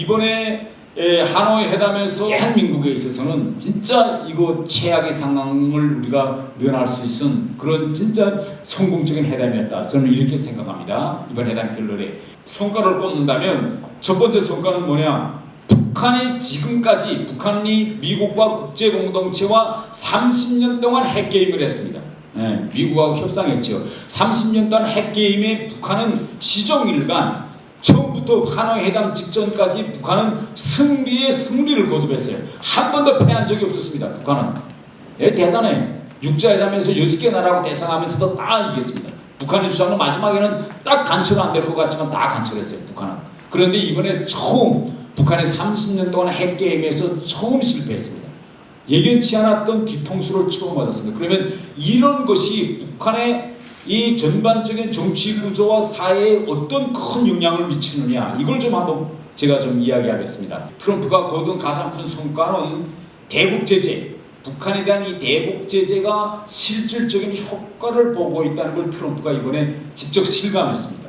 이번에 하노이 회담에서 대한민국에 있어서는 진짜 이거 최악의 상황을 우리가 면할 수 있은 그런 진짜 성공적인 회담이었다. 저는 이렇게 생각합니다. 이번 회담 결론에 성과를 꼽는다면 첫 번째 성과는 뭐냐? 북한이 지금까지 북한이 미국과 국제공동체와 30년 동안 핵게임을 했습니다. 미국하고 협상했죠. 30년 동안 핵게임에 북한은 시종일관 처음부터 하노이 회담 직전까지 북한은 승리의 승리를 거듭했어요. 한 번도 패한 적이 없었습니다. 북한은. 대단해. 육자회담에서 6개 나라하고 대상하면서도 다 이겼습니다. 북한의 주장은 마지막에는 딱 간철은 안 될 것 같지만 다 간철했어요. 북한은. 그런데 이번에 처음 북한의 30년 동안 핵게임에서 처음 실패했습니다. 예견치 않았던 뒤통수를 치고 맞았습니다. 그러면 이런 것이 북한의 이 전반적인 정치 구조와 사회에 어떤 큰 영향을 미치느냐 이걸 좀 한번 제가 좀 이야기하겠습니다. 트럼프가 거둔 가장 큰 성과는 대북 제재, 북한에 대한 이 대북 제재가 실질적인 효과를 보고 있다는 걸 트럼프가 이번에 직접 실감했습니다.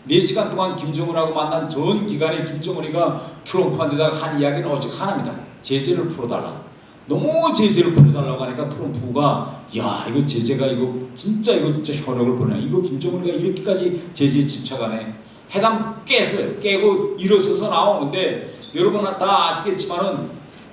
4시간 동안 김정은하고 만난 전 기간에 김정은이가 트럼프한테다가 한 이야기는 오직 하나입니다. 제재를 풀어달라. 너무 제재를 풀어달라고 하니까 트럼프가 야 이거 제재가 이거 진짜 효력을 보내. 이거 김정은이가 이렇게까지 제재에 집착하네. 회담 깼어요. 깨고 일어서서 나오는데 여러분 다 아시겠지만은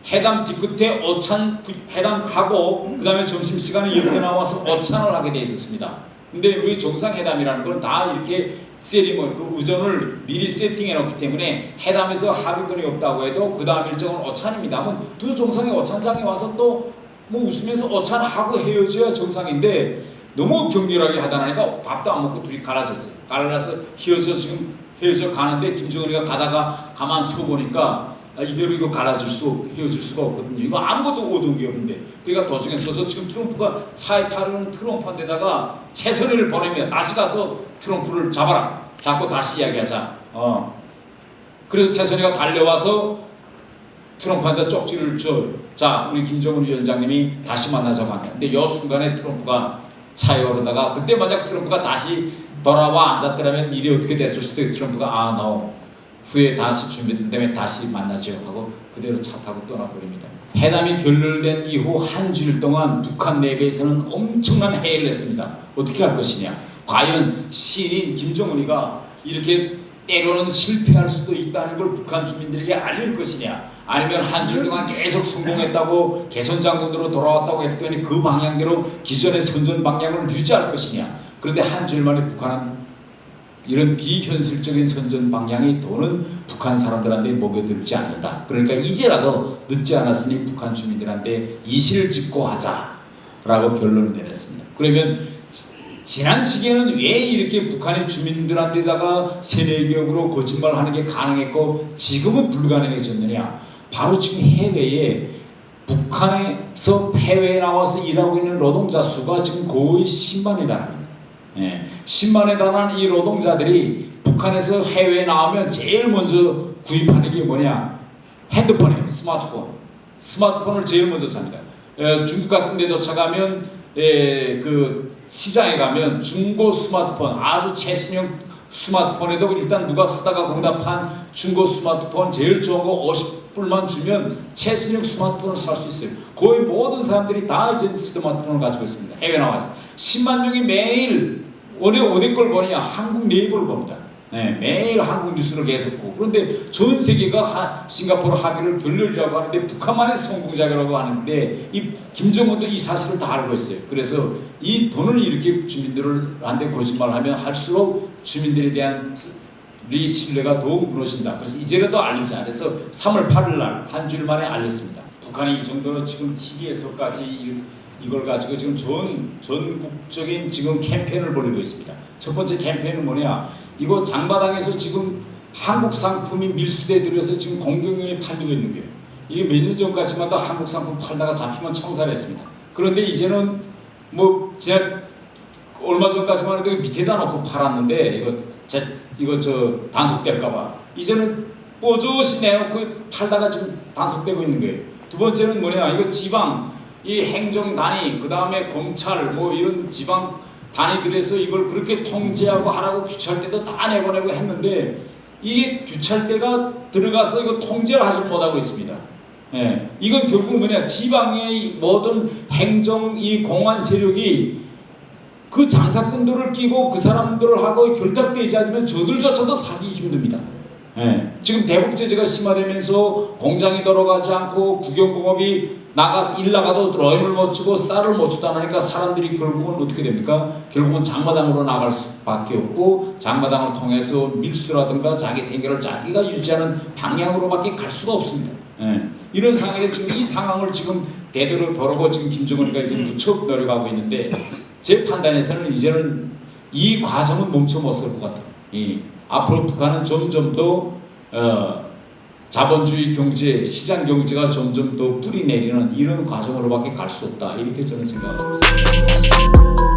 회담 뒤끝에 어찬 회담하고 그 다음에 점심시간에 이렇게 나와서 어찬을 하게 돼 있었습니다. 근데 우리 정상회담이라는 건 다 이렇게 세리머니, 그 우전을 미리 세팅해 놓기 때문에 회담에서 합의권이 없다고 해도 그 다음 일정은 어찬입니다. 그럼 두 정상이 어찬장에 와서 또 뭐 웃으면서 어찬하고 헤어져야 정상인데 너무 격렬하게 하다 보니까 밥도 안 먹고 둘이 갈라졌어요. 갈라서 헤어져 가는데 김정은이가 가다가 가만 서 보니까 이대로 이거 헤어질 수가 없거든요. 이거 아무것도 오던 게 없는데. 그러니까 도중에 서서 지금 트럼프가 차에 타려는 트럼프한테다가 최선희를 보내면 다시 가서 트럼프를 잡아라. 잡고 다시 이야기하자. 그래서 최선희가 달려와서 트럼프한테 쪽지를 자 우리 김정은 위원장님이 다시 만나자고 한다. 근데 이 순간에 트럼프가 차에 오르다가 그때 만약 트럼프가 다시 돌아와 앉았더라면 일이 어떻게 됐을 수도 있고 트럼프가 너 후에 다시 준비된다면 다시 만나죠 하고 그대로 차 타고 떠나버립니다. 회담이 결렬된 이후 한 주일 동안 북한 내부에서는 엄청난 회의를 했습니다. 어떻게 할 것이냐. 과연 시인 김정은이가 이렇게 때로는 실패할 수도 있다는 걸 북한 주민들에게 알릴 것이냐, 아니면 한 주 동안 계속 성공했다고 개선장군으로 돌아왔다고 했더니 그 방향대로 기존의 선전 방향을 유지할 것이냐. 그런데 한 주일 만에 북한은 이런 비현실적인 선전 방향이 도는 북한 사람들한테 먹여들지 않는다. 그러니까 이제라도 늦지 않았으니 북한 주민들한테 이실을 짓고 하자라고 결론을 내렸습니다. 그러면 지난 시기에는 왜 이렇게 북한의 주민들한테다가 세뇌격으로 거짓말하는 게 가능했고 지금은 불가능해졌느냐? 바로 지금 해외에 북한에서 해외에 나와서 일하고 있는 노동자 수가 지금 거의 10만에 달합니다. 10만에 달하는 이 노동자들이 북한에서 해외에 나오면 제일 먼저 구입하는 게 뭐냐? 핸드폰이에요. 스마트폰을 제일 먼저 삽니다. 중국 같은 데 도착하면 그 시장에 가면 중고 스마트폰, 아주 최신형 스마트폰에도 일단 누가 쓰다가 거기다 판 중고 스마트폰 제일 좋은 거 50불만 주면 최신형 스마트폰을 살 수 있어요. 거의 모든 사람들이 다 이제 스마트폰을 가지고 있습니다. 해외 나와서 10만 명이 매일 어디 걸 보느냐? 한국 네이버를 봅니다. 매일 한국 뉴스를 계속 보고. 그런데 전 세계가 싱가포르 합의를 결렬이라고 하는데 북한만의 성공작이라고 하는데 이 김정은도 이 사실을 다 알고 있어요. 그래서 이 돈을 이렇게 주민들한테 거짓말하면 할수록 주민들에 대한 이 신뢰가 더욱 무너진다. 그래서 이제라도 알리자. 그래서 3월 8일 날 한 주일 만에 알렸습니다. 북한이 이 정도로 지금 TV에서까지 이걸 가지고 지금 전국적인 지금 캠페인을 벌이고 있습니다. 첫 번째 캠페인은 뭐냐? 이거 장마당에서 지금 한국 상품이 밀수대에 들여서 지금 공경연이 팔리고 있는 거예요. 이게 몇 년 전까지만 해도 한국 상품 팔다가 잡히면 청사를 했습니다. 그런데 이제는 뭐 제가 얼마 전까지만 해도 밑에다 놓고 팔았는데 이거 단속될까봐 이제는 뽀조시 내놓고 팔다가 지금 단속되고 있는 거예요. 두 번째는 뭐냐? 이거 지방 이 행정단위 그 다음에 검찰 뭐 이런 지방 단위들에서 이걸 그렇게 통제하고 하라고 규칙할 때도 다 내보내고 했는데 이게 규찰대가 들어가서 이거 통제를 하지 못하고 있습니다. 예, 이건 결국 뭐냐, 지방의 모든 행정 이 공안 세력이 그 장사꾼들을 끼고 그 사람들을 하고 결탁되지 않으면 저들조차도 살기 힘듭니다. 예, 지금 대북 제재가 심화되면서 공장이 돌아가지 않고 국영공업이 나가서 일 나가도 러임을 못 주고 쌀을 못 주다 하니까 사람들이 결국은 어떻게 됩니까? 결국은 장마당으로 나갈 수밖에 없고 장마당을 통해서 밀수라든가 자기 생계를 자기가 유지하는 방향으로밖에 갈 수가 없습니다. 예, 이런 상황에 지금 이 상황을 지금 대대로 벼르고 지금 김정은이가 지금 무척 노력하고 있는데 제 판단에서는 이제는 이 과정은 멈춰 못 설 것 같아요. 앞으로 북한은 점점 더 자본주의 경제, 시장 경제가 점점 더 뿌리 내리는 이런 과정으로밖에 갈 수 없다. 이렇게 저는 생각하고 있습니다.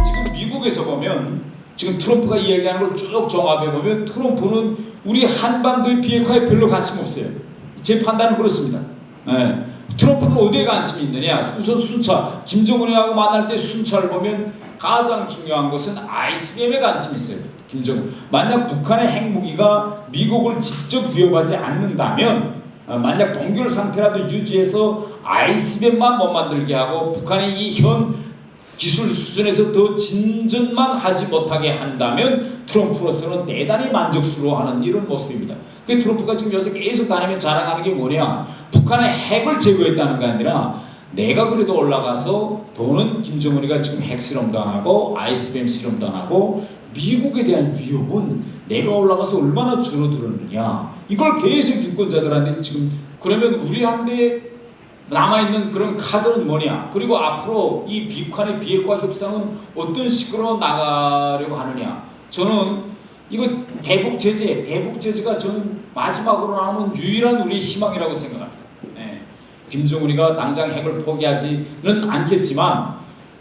지금 미국에서 보면 지금 트럼프가 이야기하는 걸 쭉 종합해 보면 트럼프는 우리 한반도의 비핵화에 별로 관심 없어요. 제 판단은 그렇습니다. 네. 트럼프는 어디에 관심이 있느냐? 우선 순차, 김정은이하고 만날 때 순차를 보면 가장 중요한 것은 ICBM에 관심이 있어요. 김정은. 만약 북한의 핵무기가 미국을 직접 위협하지 않는다면 만약 동결 상태라도 유지해서 ICBM만 못 만들게 하고 북한의 이 현 기술 수준에서 더 진전만 하지 못하게 한다면 트럼프로서는 대단히 만족스러워하는 이런 모습입니다. 그 트럼프가 지금 요새 계속 다니며 자랑하는 게 뭐냐? 북한의 핵을 제거했다는 게 아니라 내가 그래도 올라가서 돈은 김정은이가 지금 핵 실험도 안 하고 ICBM 실험도 안 하고 미국에 대한 위협은 내가 올라가서 얼마나 줄어들었느냐? 이걸 계속 유권자들한테 지금 그러면 우리한테 남아있는 그런 카드는 뭐냐? 그리고 앞으로 이 북한의 비핵화 협상은 어떤 식으로 나가려고 하느냐? 저는 이거 대북 제재가 저는 마지막으로 남은 유일한 우리의 희망이라고 생각합니다. 네. 김정은이가 당장 핵을 포기하지는 않겠지만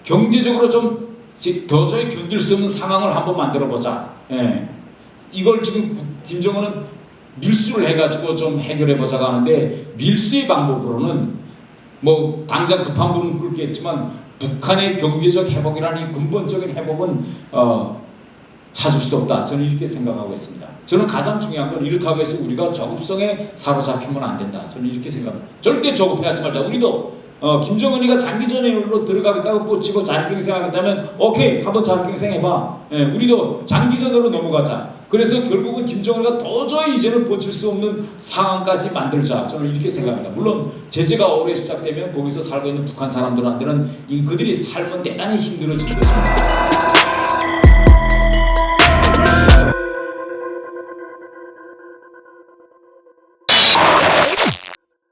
경제적으로 좀 도저히 견딜 수 없는 상황을 한번 만들어보자. 네. 이걸 지금 김정은은 밀수를 해가지고 좀 해결해보자고 하는데 밀수의 방법으로는 뭐 당장 급한 불은 끓겠지만 북한의 경제적 회복이라는 이 근본적인 회복은 찾을 수 없다. 저는 이렇게 생각하고 있습니다. 저는 가장 중요한 건 이렇다고 해서 우리가 조급성에 사로잡히면 안 된다. 저는 이렇게 생각합니다. 절대 조급해하지 말자. 우리도 김정은이가 장기전으로 들어가겠다고 뻗치고 자력갱생 하겠다면 오케이 한번 자력갱생 해봐. 예, 우리도 장기전으로 넘어가자. 그래서 결국은 김정은이가 도저히 이제는 버틸 수 없는 상황까지 만들자. 저는 이렇게 생각합니다. 물론 제재가 오래 시작되면 거기서 살고 있는 북한 사람들한테는 그들이 삶은 대단히 힘들어질 것입니다.